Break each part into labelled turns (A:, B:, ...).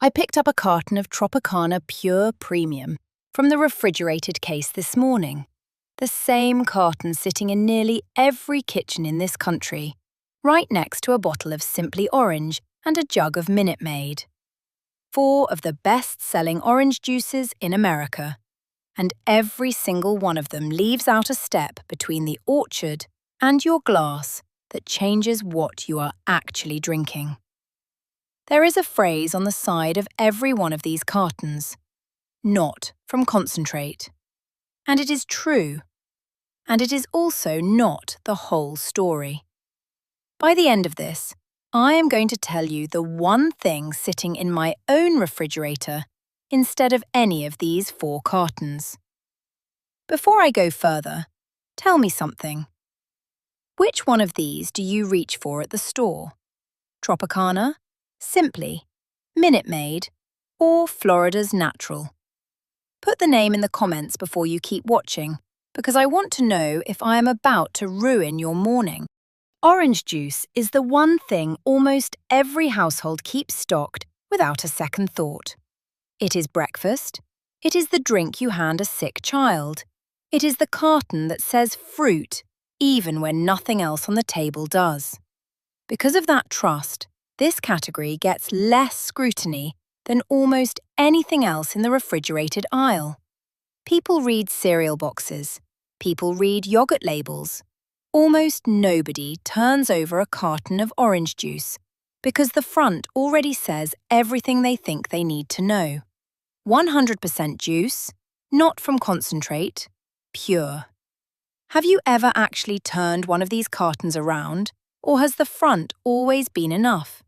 A: I picked up a carton of Tropicana Pure Premium from the refrigerated case this morning. The same carton sitting in nearly every kitchen in this country, right next to a bottle of Simply Orange and a jug of Minute Maid. 4 of the best-selling orange juices in America, and every single one of them leaves out a step between the orchard and your glass that changes what you are actually drinking. There is a phrase on the side of every one of these cartons, "Not from concentrate." And it is true. And it is also not the whole story. By the end of this, I am going to tell you the one thing sitting in my own refrigerator instead of any of these 4 cartons. Before I go further, tell me something. Which one of these do you reach for at the store? Tropicana, Simply, Minute Maid, or Florida's Natural? Put the name in the comments before you keep watching, because I want to know if I am about to ruin your morning. Orange juice is the one thing almost every household keeps stocked without a second thought. It is breakfast. It is the drink you hand a sick child. It is the carton that says fruit, even when nothing else on the table does. Because of that trust, this category gets less scrutiny than almost anything else in the refrigerated aisle. People read cereal boxes. People read yogurt labels. Almost nobody turns over a carton of orange juice because the front already says everything they think they need to know. 100% juice, not from concentrate, pure. Have you ever actually turned one of these cartons around, or has the front always been enough?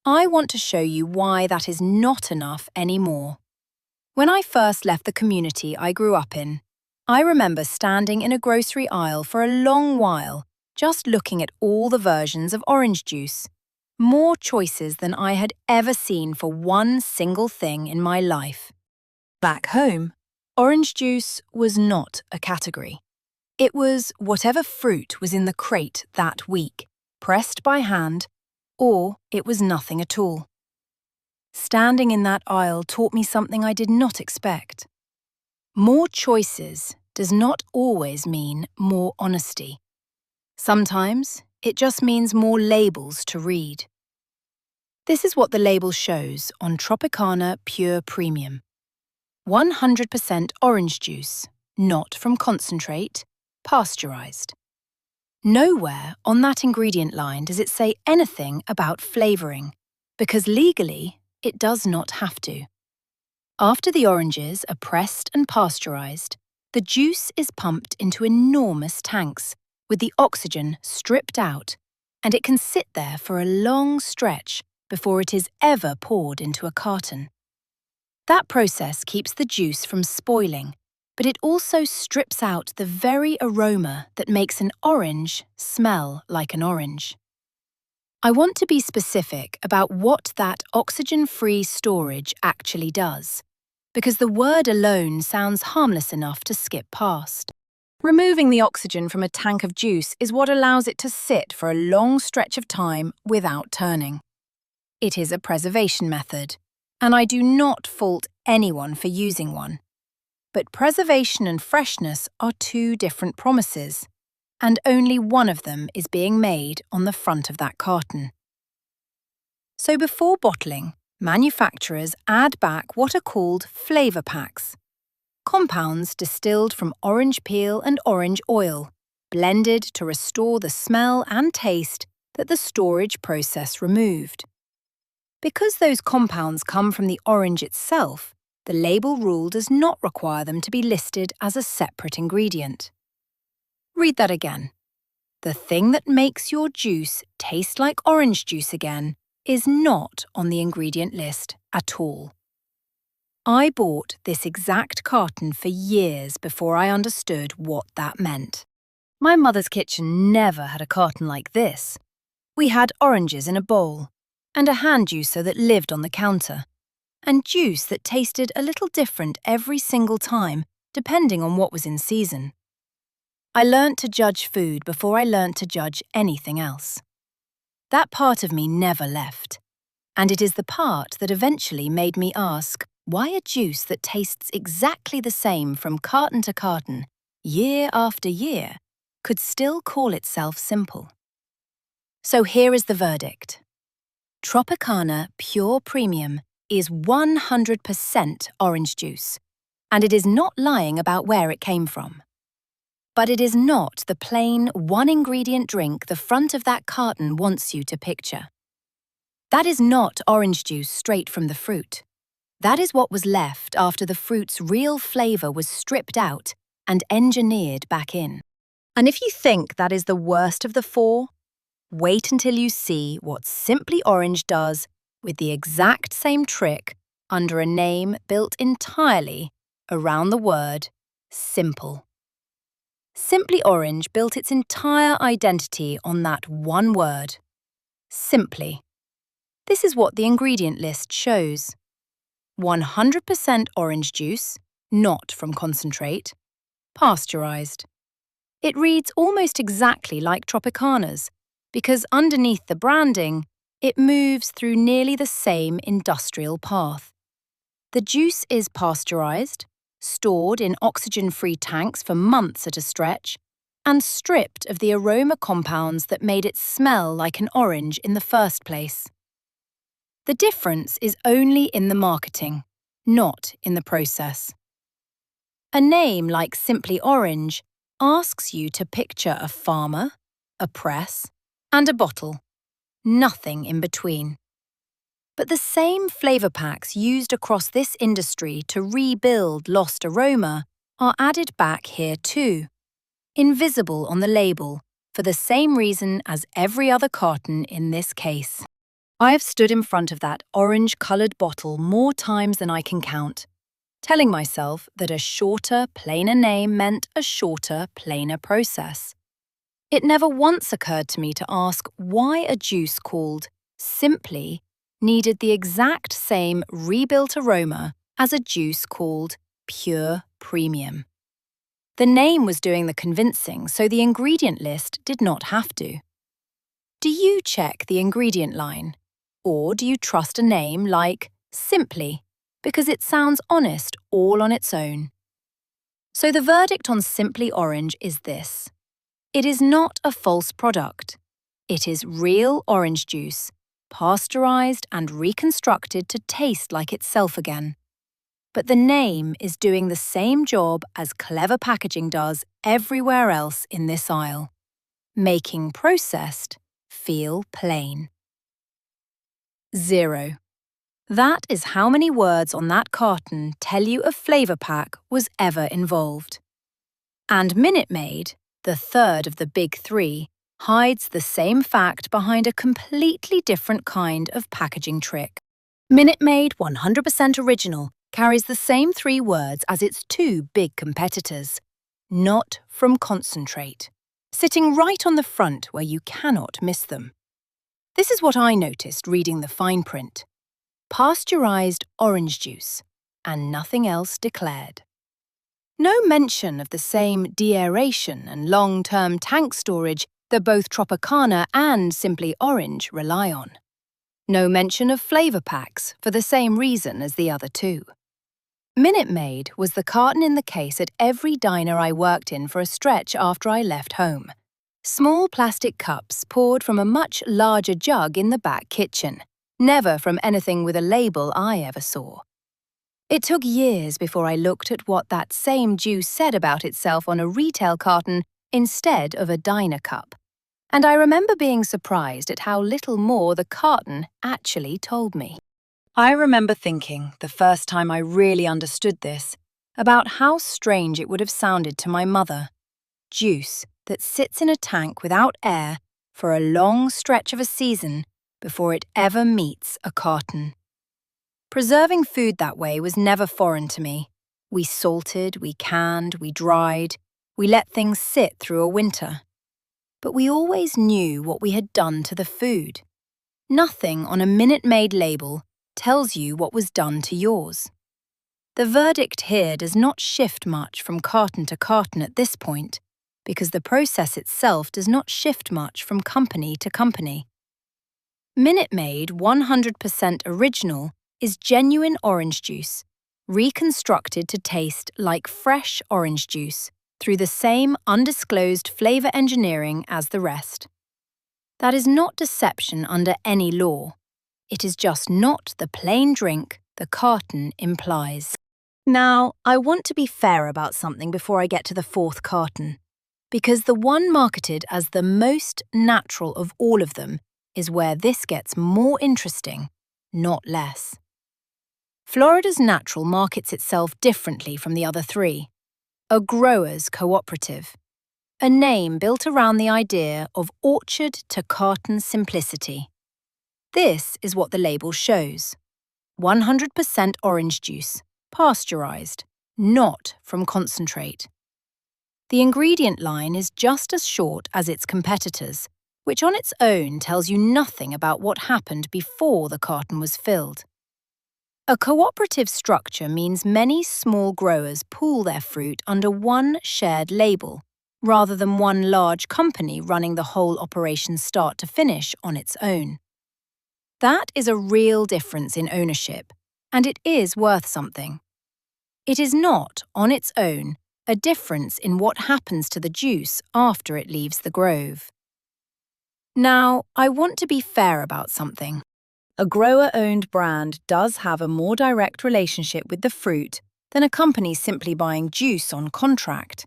A: I want to show you why that is not enough anymore. When I first left the community I grew up in, I remember standing in a grocery aisle for a long while, just looking at all the versions of orange juice. More choices than I had ever seen for one single thing in my life. Back home, orange juice was not a category. It was whatever fruit was in the crate that week, pressed by hand, or it was nothing at all. Standing in that aisle taught me something I did not expect. More choices does not always mean more honesty. Sometimes it just means more labels to read. This is what the label shows on Tropicana Pure Premium. 100% orange juice, not from concentrate, pasteurized. Nowhere on that ingredient line does it say anything about flavoring, because legally it does not have to. After the oranges are pressed and pasteurized, the juice is pumped into enormous tanks, with the oxygen stripped out, and it can sit there for a long stretch before it is ever poured into a carton. That process keeps the juice from spoiling, but it also strips out the very aroma that makes an orange smell like an orange. I want to be specific about what that oxygen-free storage actually does, because the word alone sounds harmless enough to skip past. Removing the oxygen from a tank of juice is what allows it to sit for a long stretch of time without turning. It is a preservation method, and I do not fault anyone for using one. But preservation and freshness are 2 different promises, and only one of them is being made on the front of that carton. So before bottling, manufacturers add back what are called flavor packs, compounds distilled from orange peel and orange oil, blended to restore the smell and taste that the storage process removed. Because those compounds come from the orange itself, the label rule does not require them to be listed as a separate ingredient. Read that again. The thing that makes your juice taste like orange juice again is not on the ingredient list at all. I bought this exact carton for years before I understood what that meant. My mother's kitchen never had a carton like this. We had oranges in a bowl, and a hand juicer that lived on the counter, and juice that tasted a little different every single time, depending on what was in season. I learnt to judge food before I learnt to judge anything else. That part of me never left. And it is the part that eventually made me ask why a juice that tastes exactly the same from carton to carton, year after year, could still call itself simple. So here is the verdict. Tropicana Pure Premium is 100% orange juice, and it is not lying about where it came from. But it is not the plain one-ingredient drink the front of that carton wants you to picture. That is not orange juice straight from the fruit. That is what was left after the fruit's real flavour was stripped out and engineered back in. And if you think that is the worst of the four, wait until you see what Simply Orange does with the exact same trick under a name built entirely around the word simple. Simply Orange built its entire identity on that one word, simply. This is what the ingredient list shows. 100% orange juice, not from concentrate, pasteurized. It reads almost exactly like Tropicana's, because underneath the branding, it moves through nearly the same industrial path. The juice is pasteurized, stored in oxygen-free tanks for months at a stretch, and stripped of the aroma compounds that made it smell like an orange in the first place. The difference is only in the marketing, not in the process. A name like Simply Orange asks you to picture a farmer, a press, and a bottle, nothing in between. But the same flavour packs used across this industry to rebuild lost aroma are added back here too, invisible on the label for the same reason as every other carton in this case. I have stood in front of that orange-coloured bottle more times than I can count, telling myself that a shorter, plainer name meant a shorter, plainer process. It never once occurred to me to ask why a juice called Simply needed the exact same rebuilt aroma as a juice called Pure Premium. The name was doing the convincing, so the ingredient list did not have to. Do you check the ingredient line? Or do you trust a name like Simply because it sounds honest all on its own? So the verdict on Simply Orange is this. It is not a false product. It is real orange juice, pasteurized and reconstructed to taste like itself again. But the name is doing the same job as clever packaging does everywhere else in this aisle, making processed feel plain. 0. That is how many words on that carton tell you a flavour pack was ever involved. And Minute Maid, the third of the big three, hides the same fact behind a completely different kind of packaging trick. Minute Maid 100% Original carries the same 3 words as its 2 big competitors, not from concentrate, sitting right on the front where you cannot miss them. This is what I noticed reading the fine print. Pasteurized orange juice, and nothing else declared. No mention of the same deaeration and long-term tank storage that both Tropicana and Simply Orange rely on. No mention of flavour packs for the same reason as the other 2. Minute Maid was the carton in the case at every diner I worked in for a stretch after I left home. Small plastic cups poured from a much larger jug in the back kitchen, never from anything with a label I ever saw. It took years before I looked at what that same juice said about itself on a retail carton instead of a diner cup. And I remember being surprised at how little more the carton actually told me. I remember thinking, the first time I really understood this, about how strange it would have sounded to my mother. Juice that sits in a tank without air for a long stretch of a season before it ever meets a carton. Preserving food that way was never foreign to me. We salted, we canned, we dried, we let things sit through a winter. But we always knew what we had done to the food. Nothing on a Minute Maid label tells you what was done to yours. The verdict here does not shift much from carton to carton at this point, because the process itself does not shift much from company to company. Minute Maid 100% original is genuine orange juice, reconstructed to taste like fresh orange juice through the same undisclosed flavour engineering as the rest. That is not deception under any law. It is just not the plain drink the carton implies. Now, I want to be fair about something before I get to the fourth carton, because the one marketed as the most natural of all of them is where this gets more interesting, not less. Florida's Natural markets itself differently from the other three. A grower's cooperative. A name built around the idea of orchard to carton simplicity. This is what the label shows. 100% orange juice, pasteurized, not from concentrate. The ingredient line is just as short as its competitors, which on its own tells you nothing about what happened before the carton was filled. A cooperative structure means many small growers pool their fruit under one shared label, rather than one large company running the whole operation start to finish on its own. That is a real difference in ownership, and it is worth something. It is not, on its own, a difference in what happens to the juice after it leaves the grove. Now, I want to be fair about something. A grower-owned brand does have a more direct relationship with the fruit than a company simply buying juice on contract,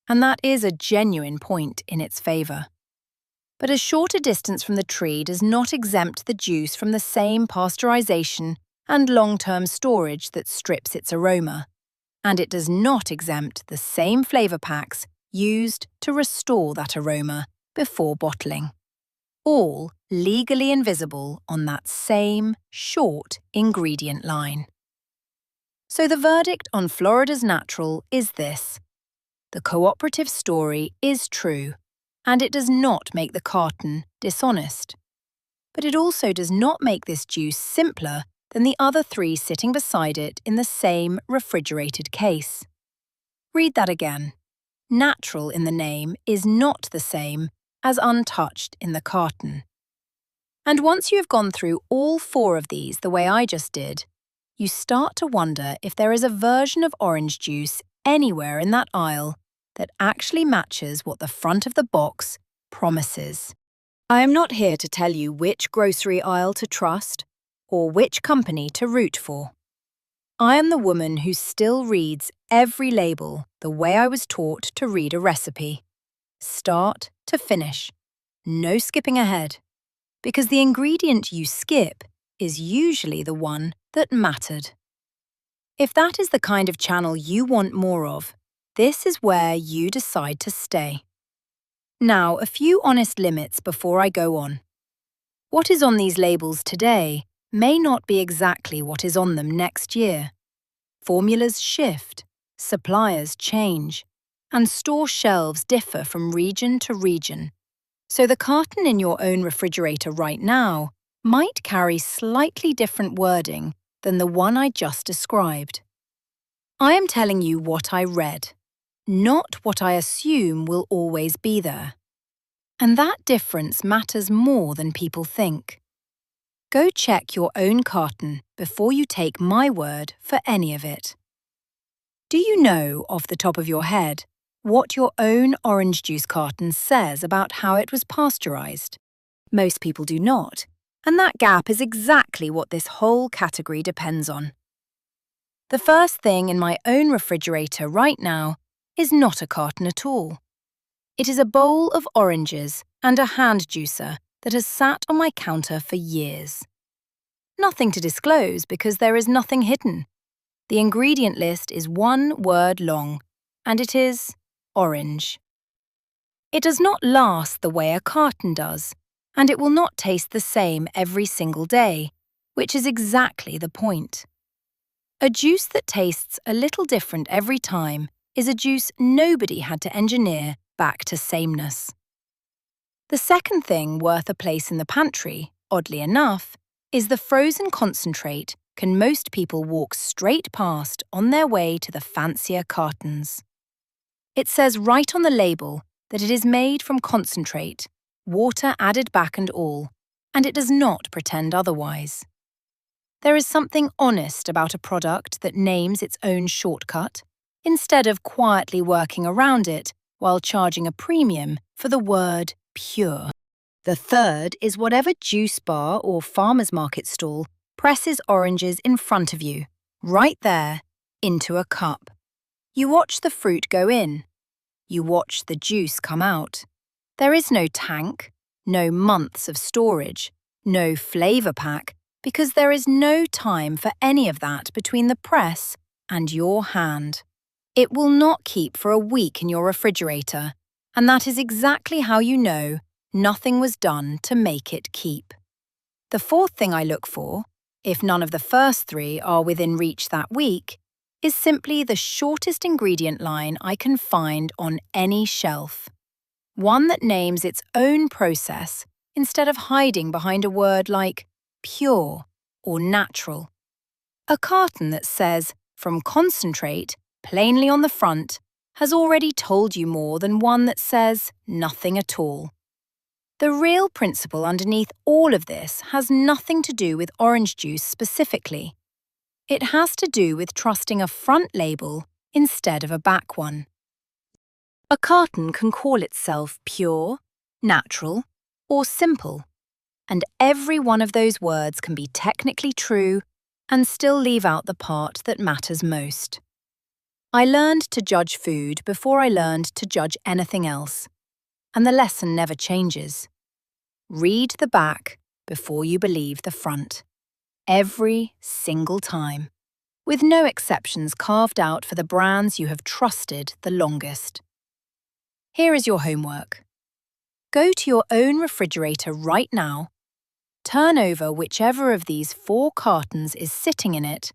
A: and that is a genuine point in its favour. But a shorter distance from the tree does not exempt the juice from the same pasteurization and long-term storage that strips its aroma, and it does not exempt the same flavour packs used to restore that aroma before bottling. All legally invisible on that same short ingredient line. So the verdict on Florida's Natural is this. The cooperative story is true, and it does not make the carton dishonest. But it also does not make this juice simpler than the other three sitting beside it in the same refrigerated case. Read that again. Natural in the name is not the same as untouched in the carton. And once you have gone through all four of these the way I just did, you start to wonder if there is a version of orange juice anywhere in that aisle that actually matches what the front of the box promises. I am not here to tell you which grocery aisle to trust or which company to root for. I am the woman who still reads every label the way I was taught to read a recipe. Start to finish. No skipping ahead. Because the ingredient you skip is usually the one that mattered. If that is the kind of channel you want more of, this is where you decide to stay. Now, a few honest limits before I go on. What is on these labels today may not be exactly what is on them next year. Formulas shift, suppliers change, and store shelves differ from region to region. So the carton in your own refrigerator right now might carry slightly different wording than the one I just described. I am telling you what I read, not what I assume will always be there. And that difference matters more than people think. Go check your own carton before you take my word for any of it. Do you know, off the top of your head, what your own orange juice carton says about how it was pasteurized? Most people do not, and that gap is exactly what this whole category depends on. The first thing in my own refrigerator right now is not a carton at all. It is a bowl of oranges and a hand juicer that has sat on my counter for years. Nothing to disclose because there is nothing hidden. The ingredient list is one word long, and it is orange. It does not last the way a carton does, and it will not taste the same every single day, which is exactly the point. A juice that tastes a little different every time is a juice nobody had to engineer back to sameness. The second thing worth a place in the pantry, oddly enough, is the frozen concentrate can most people walk straight past on their way to the fancier cartons. It says right on the label that it is made from concentrate, water added back and all, and it does not pretend otherwise. There is something honest about a product that names its own shortcut, instead of quietly working around it while charging a premium for the word pure. The third is whatever juice bar or farmer's market stall presses oranges in front of you, right there, into a cup. You watch the fruit go in. You watch the juice come out. There is no tank, no months of storage, no flavour pack, because there is no time for any of that between the press and your hand. It will not keep for a week in your refrigerator, and that is exactly how you know nothing was done to make it keep. The fourth thing I look for, if none of the first three are within reach that week, is simply the shortest ingredient line I can find on any shelf. One that names its own process instead of hiding behind a word like pure or natural. A carton that says, from concentrate, plainly on the front, has already told you more than one that says nothing at all. The real principle underneath all of this has nothing to do with orange juice specifically. It has to do with trusting a front label instead of a back one. A carton can call itself pure, natural, or simple, and every one of those words can be technically true and still leave out the part that matters most. I learned to judge food before I learned to judge anything else, and the lesson never changes. Read the back before you believe the front. Every single time, with no exceptions carved out for the brands you have trusted the longest. Here is your homework. Go to your own refrigerator right now, turn over whichever of these 4 cartons is sitting in it,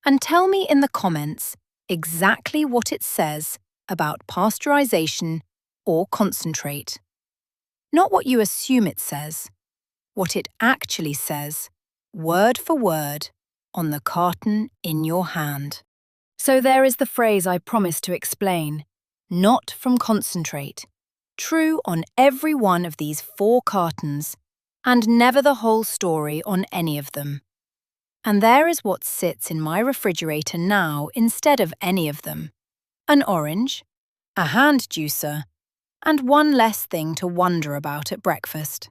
A: and tell me in the comments exactly what it says about pasteurization or concentrate. Not what you assume it says, what it actually says, word for word, on the carton in your hand. So there is the phrase I promised to explain, not from concentrate, true on every one of these 4 cartons, and never the whole story on any of them. And there is what sits in my refrigerator now instead of any of them. An orange, a hand juicer, and one less thing to wonder about at breakfast.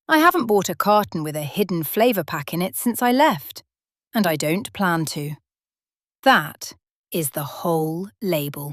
A: I haven't bought a carton with a hidden flavour pack in it since I left, and I don't plan to. That is the whole label.